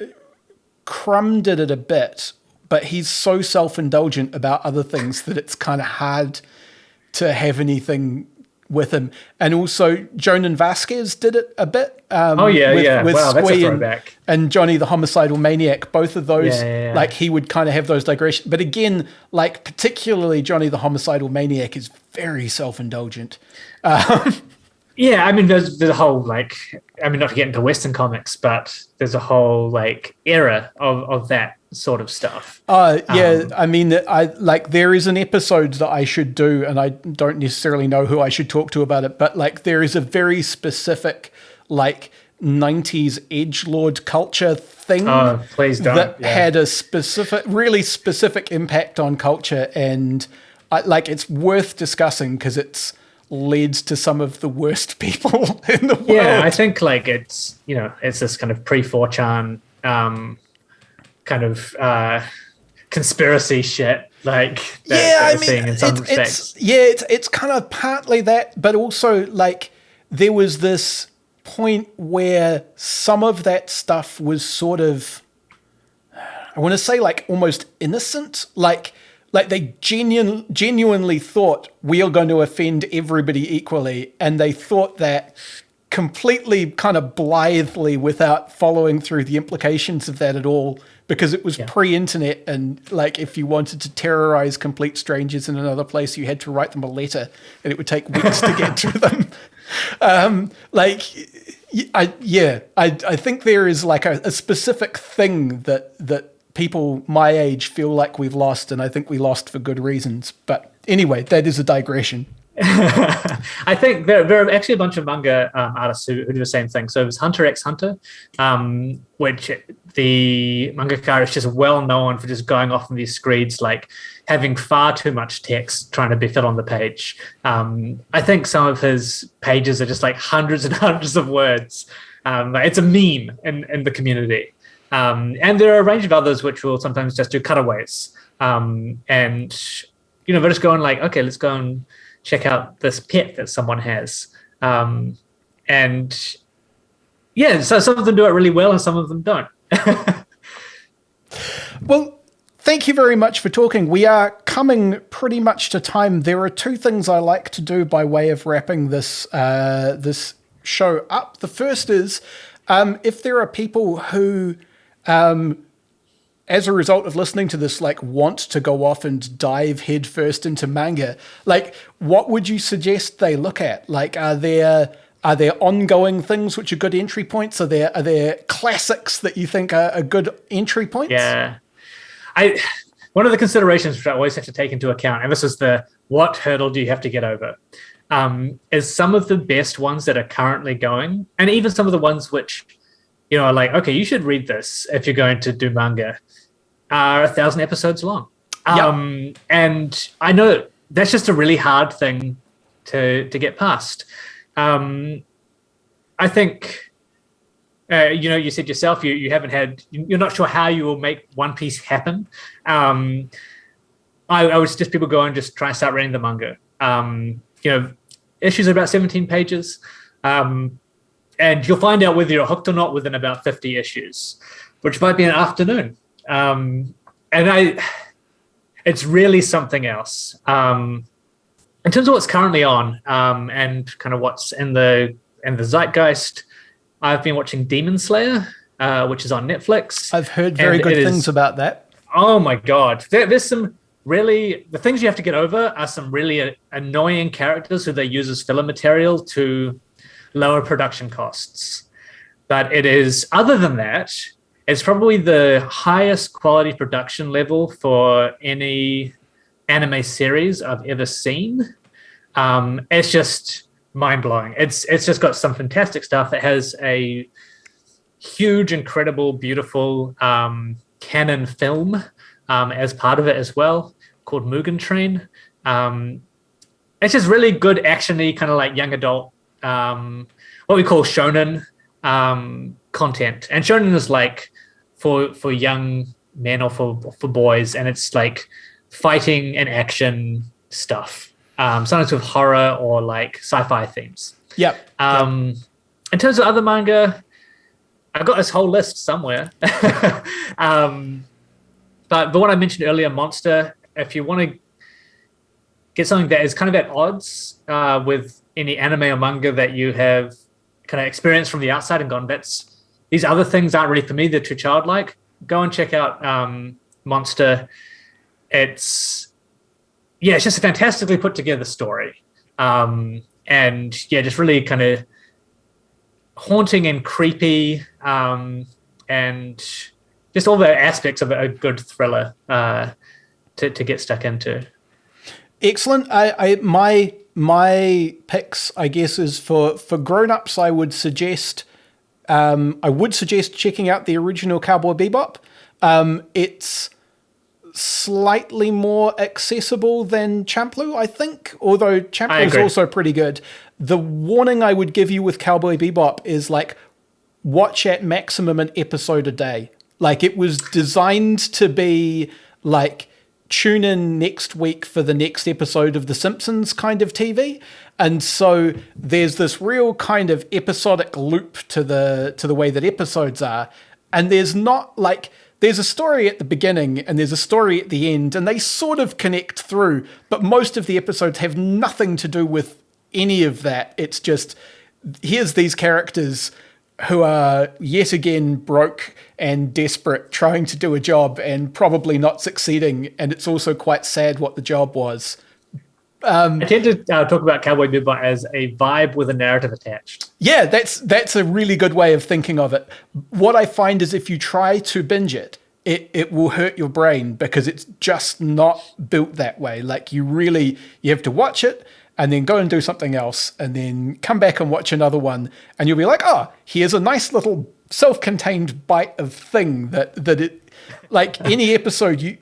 Crumb did it a bit, but he's so self-indulgent about other things that it's kind of hard to have anything with him. And also Jonan Vasquez did it a bit. With wow, that's a throwback. And Johnny the Homicidal Maniac, both of those, like he would kind of have those digressions. But again, like particularly Johnny the Homicidal Maniac is very self-indulgent. Yeah, I mean, there's a whole not to get into Western comics, but there's a whole era of that sort of stuff. I mean, there is an episode that I should do, and I don't necessarily know who I should talk to about it, but like there is a very specific 90s edgelord culture thing please don't. that had a really specific impact on culture, and it's worth discussing because it's leads to some of the worst people in the world. Yeah, I think like it's this kind of pre-4chan kind of conspiracy shit, like that we're seeing in some respects. It's kind of partly that, but also like there was this point where some of that stuff was sort of, I want to say like almost innocent, like they genuinely thought we are going to offend everybody equally, and they thought that completely kind of blithely without following through the implications of that at all, because it was pre-internet, and like if you wanted to terrorize complete strangers in another place, you had to write them a letter and it would take weeks to get to them. I think there is like a specific thing that people my age feel like we've lost, and I think we lost for good reasons. But anyway, that is a digression. I think there are actually a bunch of manga artists who do the same thing. So it was Hunter x Hunter, which the mangaka is just well known for just going off on these screeds, like having far too much text trying to be fit on the page. I think some of his pages are just like hundreds and hundreds of words. It's a meme in the community. And there are a range of others which will sometimes just do cutaways. And, they're just going like, okay, let's go and check out this pet that someone has. So some of them do it really well and some of them don't. Well, thank you very much for talking. We are coming pretty much to time. There are two things I like to do by way of wrapping this show up. The first is if there are people who, as a result of listening to this, like want to go off and dive headfirst into manga, like what would you suggest they look at? Like, are there ongoing things which are good entry points? Are there classics that you think are good entry points? Yeah. One of the considerations which I always have to take into account, and this is what hurdle do you have to get over, is some of the best ones that are currently going, and even some of the ones which, are like, okay, you should read this if you're going to do manga, are 1,000 episodes long. And I know that's just a really hard thing to get past. I think, you said yourself, you haven't had, you're not sure how you will make One Piece happen. I would suggest people go and just try and start reading the manga. Issues are about 17 pages. And you'll find out whether you're hooked or not within about 50 issues, which might be an afternoon. It's really something else. In terms of what's currently on, and kind of what's in the zeitgeist, I've been watching Demon Slayer, which is on Netflix. I've heard very good things about that. Oh my God. There's some really, the things you have to get over are some really annoying characters who they use as filler material to lower production costs. But it is, other than that, it's probably the highest quality production level for any anime series I've ever seen. It's just mind-blowing. It's just got some fantastic stuff. It has a huge, incredible, beautiful canon film as part of it as well, called Mugen Train. It's just really good, action-y, kind of like young adult, what we call shonen content. And shonen is like for young men or for boys, and it's like fighting and action stuff. Sometimes with horror or like sci-fi themes. Yep. In terms of other manga, I've got this whole list somewhere. But the one I mentioned earlier, Monster, if you want to get something that is kind of at odds with any anime or manga that you have kind of experienced from the outside and gone, these other things aren't really for me, they're too childlike, go and check out Monster. It's just a fantastically put together story. Just really kind of haunting and creepy, and just all the aspects of a good thriller to get stuck into. Excellent. My picks, I guess, is for grown-ups. I would suggest checking out the original Cowboy Bebop. It's slightly more accessible than Champloo, I think, although Champloo is also pretty good. The warning I would give you with Cowboy Bebop is like, watch at maximum an episode a day. Like, it was designed to be like, tune in next week for the next episode of The Simpsons kind of TV. And so there's this real kind of episodic loop to the way that episodes are. And there's not like, there's a story at the beginning and there's a story at the end, and they sort of connect through, but most of the episodes have nothing to do with any of that. It's just, here's these characters who are yet again broke and desperate, trying to do a job and probably not succeeding. And it's also quite sad what the job was. I tend to talk about Cowboy Bebop as a vibe with a narrative attached. Yeah, that's a really good way of thinking of it. What I find is if you try to binge it, it will hurt your brain because it's just not built that way. Like, you have to watch it and then go and do something else and then come back and watch another one. And you'll be like, oh, here's a nice little self-contained bite of thing that it, like any episode,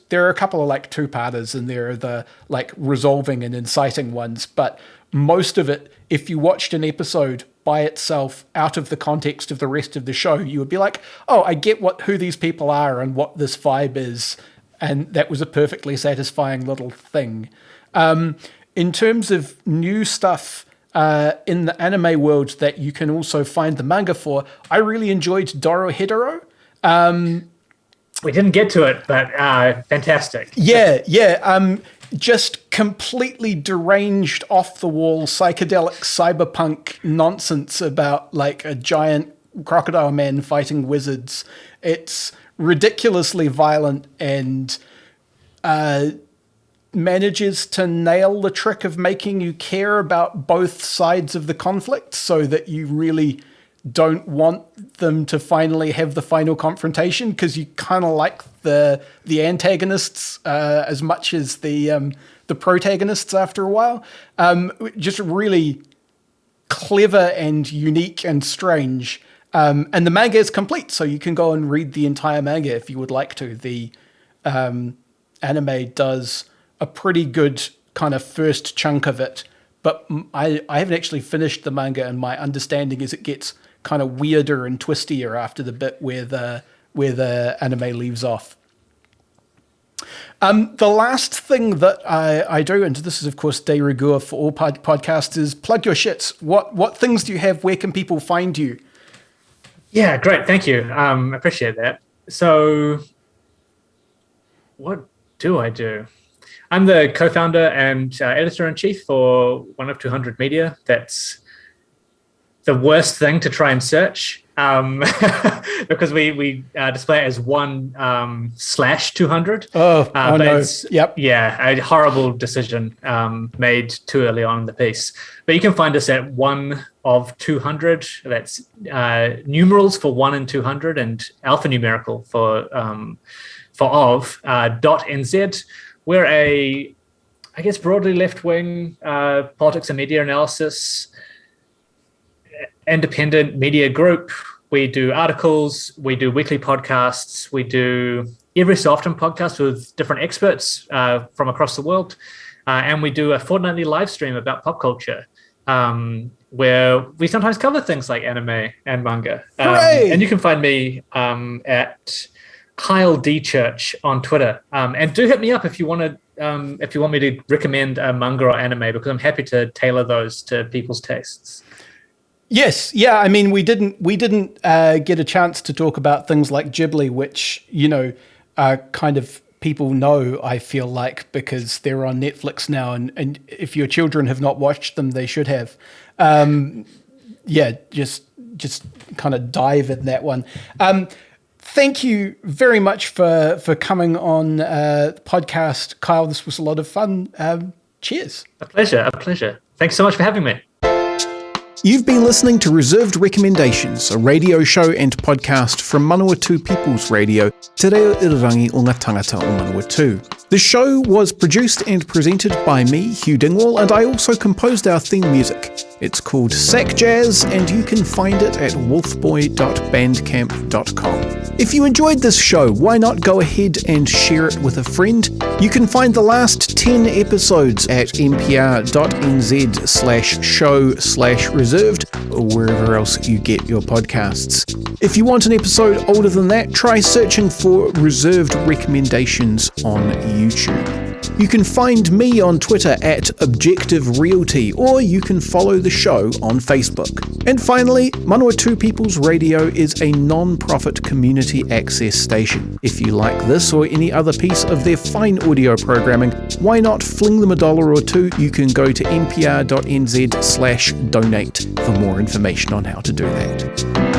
there are a couple of like two-parters and there are the like resolving and inciting ones. But most of it, if you watched an episode by itself out of the context of the rest of the show, you would be like, oh, I get who these people are and what this vibe is. And that was a perfectly satisfying little thing. In terms of new stuff in the anime world that you can also find the manga for, I really enjoyed Dorohedoro. We didn't get to it, but fantastic. Yeah. Just completely deranged, off-the-wall, psychedelic cyberpunk nonsense about like a giant crocodile man fighting wizards. It's ridiculously violent and manages to nail the trick of making you care about both sides of the conflict so that you really don't want them to finally have the final confrontation because you kind of like the antagonists as much as the protagonists after a while. Just really clever and unique and strange. And the manga is complete, so you can go and read the entire manga if you would like to. The anime does a pretty good kind of first chunk of it, but I haven't actually finished the manga, and my understanding is it gets kind of weirder and twistier after the bit where the anime leaves off. The last thing that I do, and this is of course de rigueur for all podcasts, is plug your shits. What things do you have? Where can people find you? Yeah, great. Thank you. I appreciate that. So what do I do? I'm the co-founder and editor-in-chief for One of 200 Media. That's the worst thing to try and search because we display it as 1/200. Oh no. Yep. Yeah, a horrible decision made too early on in the piece. But you can find us at 1 of 200. That's numerals for 1 and 200 and alphanumerical for .nz. We're a, I guess, broadly left-wing politics and media analysis independent media group. We do articles, we do weekly podcasts, we do every so often podcasts with different experts from across the world, and we do a fortnightly live stream about pop culture where we sometimes cover things like anime and manga. And you can find me at Kyle D Church on Twitter, and do hit me up if you want to. If you want me to recommend a manga or anime, because I'm happy to tailor those to people's tastes. Yes, yeah. I mean, we didn't get a chance to talk about things like Ghibli, which kind of people know. I feel like because they're on Netflix now, and if your children have not watched them, they should have. Just kind of dive in that one. Thank you very much for coming on the podcast, Kyle. This was a lot of fun. Cheers. A pleasure. Thanks so much for having me. You've been listening to Reserved Recommendations, a radio show and podcast from Manawatu People's Radio, Te Reo Irirangi o ngā tangata o Manawatu. The show was produced and presented by me, Hugh Dingwall, and I also composed our theme music. It's called Sack Jazz, and you can find it at wolfboy.bandcamp.com. If you enjoyed this show, why not go ahead and share it with a friend? You can find the last 10 episodes at npr.nz/show/reserved or wherever else you get your podcasts. If you want an episode older than that, try searching for Reserved Recommendations on YouTube. You can find me on Twitter at Objective Realty, or you can follow the show on Facebook. And finally, Manawatu People's Radio is a non-profit community access station. If you like this or any other piece of their fine audio programming, why not fling them $1 or $2? You can go to npr.nz/donate for more information on how to do that.